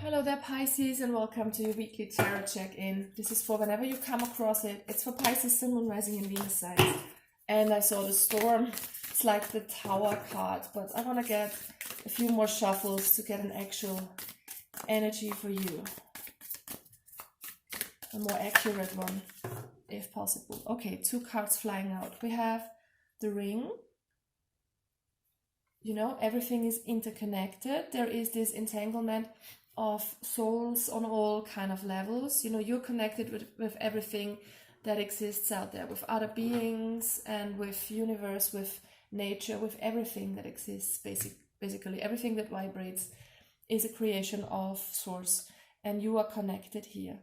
Hello there, Pisces, and welcome to your weekly tarot check-in. This is for whenever you come across it. It's for Pisces, Sun, Moon, Rising, and Venus signs. And I saw the Storm. It's like the Tower card, but I want to get a few more shuffles to get an actual energy for you. A more accurate one, if possible. Okay, 2 cards flying out. We have the Ring. You know, everything is interconnected. There is this entanglement of souls on all kind of levels. You know, you're connected with everything that exists out there, with other beings and with universe, with nature, with everything that exists. Basically everything that vibrates is a creation of source, and you are connected here.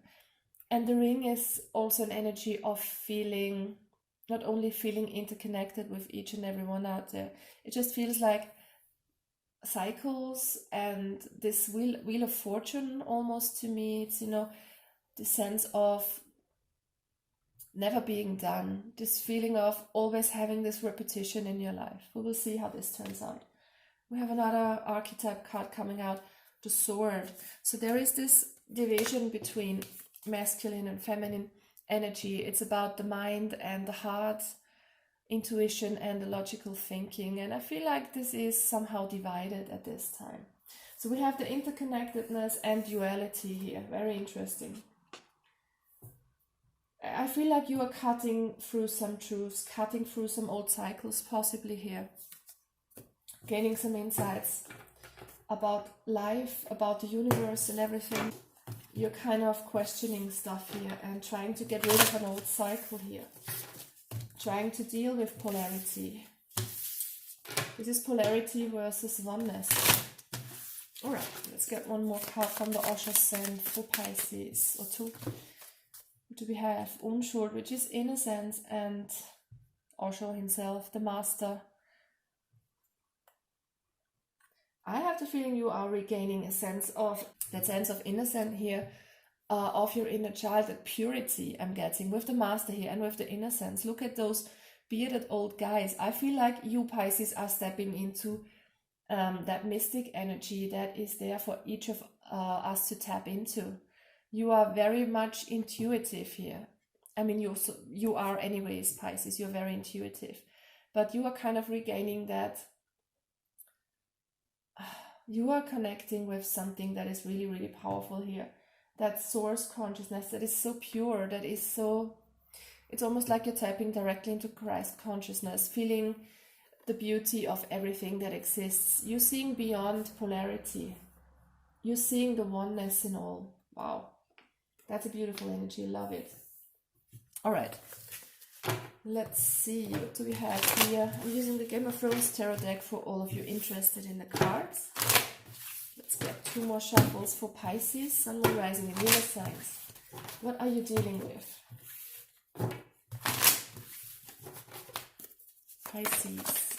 And the Ring is also an energy of feeling, not only feeling interconnected with each and every one out there. It just feels like cycles and this wheel of fortune almost to me. It's, you know, the sense of never being done, this feeling of always having this repetition in your life. We will see how this turns out. We have another archetype card coming out, the Sword. So there is this division between masculine and feminine energy. It's about the mind and the heart, intuition and the logical thinking, and I feel like this is somehow divided at this time. So we have the interconnectedness and duality here. Very interesting. I feel like you are cutting through some truths, cutting through some old cycles possibly here, gaining some insights about life, about the universe and everything. You're kind of questioning stuff here and trying to get rid of an old cycle here. Trying to deal with polarity. This is polarity versus oneness. Alright, let's get one more card from the Osho Sand for Pisces. Or 2. What do we have? Unschuld, which is innocence, and Osho himself, the master. I have the feeling you are regaining a sense of, that sense of innocence here. Of your inner child, that purity I'm getting with the master here and with the innocence. Look at those bearded old guys. I feel like you, Pisces, are stepping into that mystic energy that is there for each of us to tap into. You are very much intuitive here. I mean, you are anyways, Pisces. You're very intuitive. But you are kind of regaining that. You are connecting with something that is really, really powerful here. That source consciousness that is so pure, that is so, it's almost like you're tapping directly into Christ consciousness, feeling the beauty of everything that exists. You're seeing beyond polarity. You're seeing the oneness in all. Wow. That's a beautiful energy. Love it. All right. Let's see. What do we have here? I'm using the Game of Thrones tarot deck for all of you interested in the cards. Let's get 2 more shuffles for Pisces, Sun, Moon, Rising, and Venus signs. What are you dealing with? Pisces.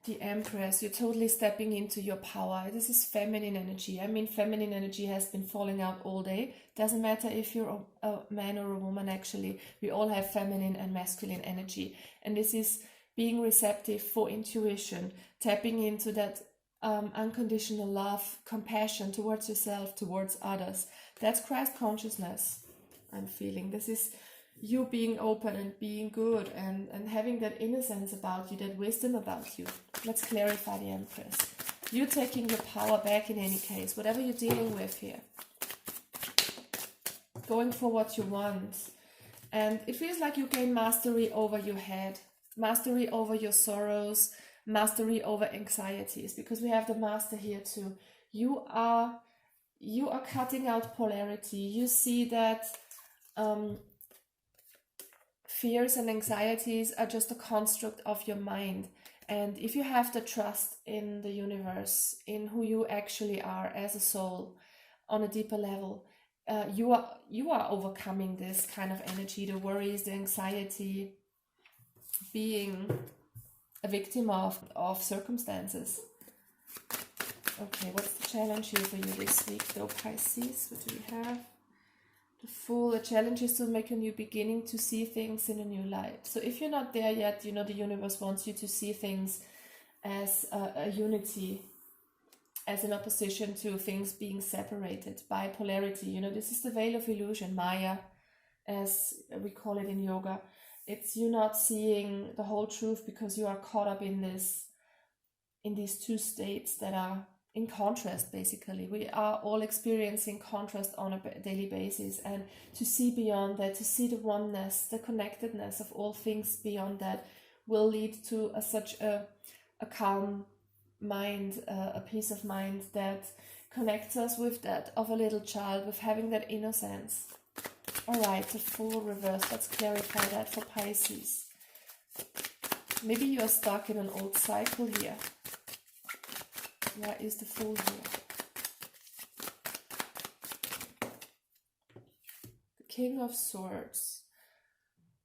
The Empress. You're totally stepping into your power. This is feminine energy. I mean, feminine energy has been falling out all day. Doesn't matter if you're a man or a woman, actually. We all have feminine and masculine energy. And this is being receptive for intuition, tapping into that unconditional love, compassion towards yourself, towards others. That's Christ consciousness I'm feeling. This is you being open and being good and having that innocence about you, that wisdom about you. Let's clarify the Empress. You're taking your power back in any case, whatever you're dealing with here. Going for what you want. And it feels like you gain mastery over your head, mastery over your sorrows, mastery over anxieties, because we have the master here too. You are cutting out polarity. You see that fears and anxieties are just a construct of your mind. And if you have the trust in the universe, in who you actually are as a soul on a deeper level, you are overcoming this kind of energy, the worries, the anxiety, being a victim of circumstances. Okay, what's the challenge here for you this week though, Pisces? What do we have? The Fool. The challenge is to make a new beginning, to see things in a new light. So if you're not there yet, you know, the universe wants you to see things as a unity, as in opposition to things being separated by polarity. You know, this is the veil of illusion, Maya, as we call it in yoga. It's you not seeing the whole truth because you are caught up in these two states that are in contrast. Basically, we are all experiencing contrast on a daily basis, and to see beyond that, to see the oneness, the connectedness of all things beyond that, will lead to such a calm mind, a peace of mind that connects us with that of a little child, with having that innocence. All right, the Fool reverse. Let's clarify that for Pisces. Maybe you are stuck in an old cycle here. Where is the Fool here? The King of Swords.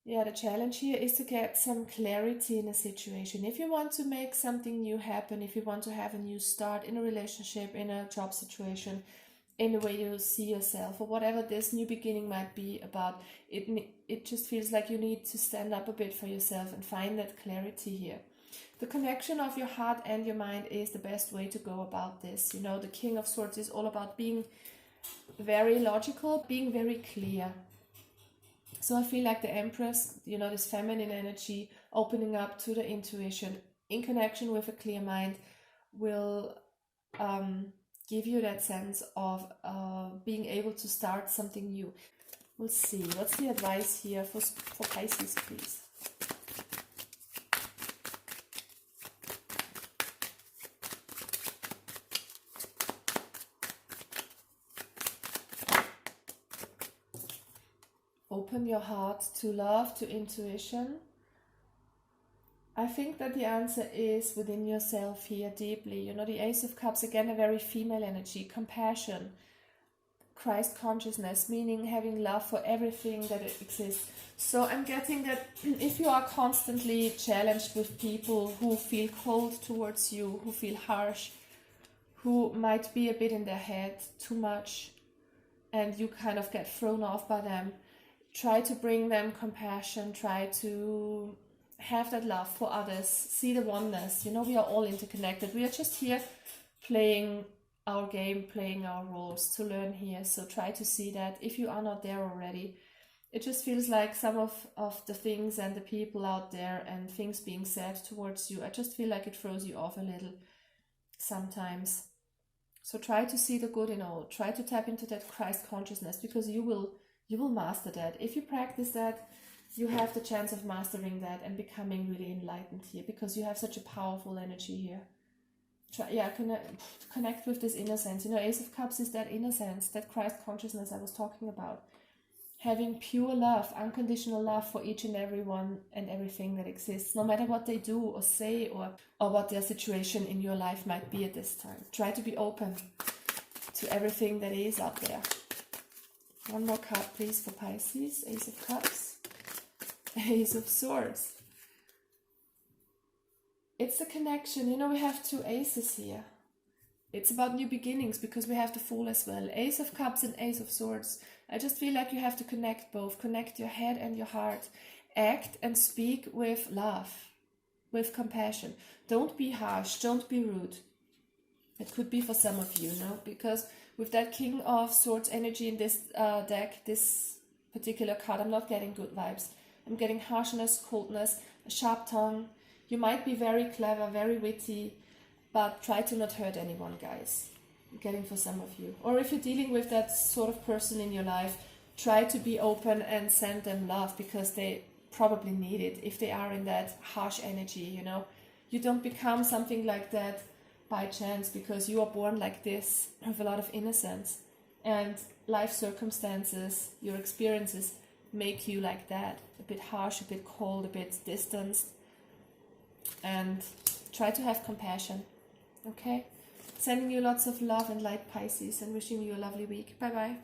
Yeah, the challenge here is to get some clarity in a situation. If you want to make something new happen, if you want to have a new start in a relationship, in a job situation, in the way you see yourself, or whatever this new beginning might be about, it just feels like you need to stand up a bit for yourself and find that clarity here. The connection of your heart and your mind is the best way to go about this. You know, the King of Swords is all about being very logical, being very clear. So I feel like the Empress, you know, this feminine energy, opening up to the intuition in connection with a clear mind, will give you that sense of being able to start something new. We'll see. What's the advice here for Pisces, please? Open your heart to love, to intuition. I think that the answer is within yourself here deeply. You know, the Ace of Cups, again, a very female energy, compassion, Christ consciousness, meaning having love for everything that exists. So I'm getting that if you are constantly challenged with people who feel cold towards you, who feel harsh, who might be a bit in their head too much, and you kind of get thrown off by them, try to bring them compassion, try to have that love for others, see the oneness. You know, we are all interconnected. We are just here playing our game, playing our roles to learn here. So try to see that if you are not there already. It just feels like some of the things and the people out there and things being said towards you, I just feel like it throws you off a little sometimes. So try to see the good in all. Try to tap into that Christ consciousness, because you will master that. If you practice that, you have the chance of mastering that and becoming really enlightened here, because you have such a powerful energy here. Connect with this innocence. You know, Ace of Cups is that innocence, that Christ consciousness I was talking about. Having pure love, unconditional love for each and everyone and everything that exists, no matter what they do or say or what their situation in your life might be at this time. Try to be open to everything that is out there. One more card, please, for Pisces. Ace of Cups. Ace of Swords. It's the connection. You know, we have two aces here. It's about new beginnings, because we have the Fool as well. Ace of Cups and Ace of Swords. I just feel like you have to connect both. Connect your head and your heart. Act and speak with love, with compassion. Don't be harsh. Don't be rude. It could be for some of you, no? Because with that King of Swords energy in this deck, this particular card, I'm not getting good vibes. I'm getting harshness, coldness, a sharp tongue. You might be very clever, very witty, but try to not hurt anyone, guys. I'm getting for some of you. Or if you're dealing with that sort of person in your life, try to be open and send them love, because they probably need it if they are in that harsh energy, you know. You don't become something like that by chance, because you are born like this with a lot of innocence, and life circumstances, your experiences make you like that, a bit harsh, a bit cold, a bit distanced. And try to have compassion, okay? Sending you lots of love and light, Pisces, and wishing you a lovely week. Bye bye.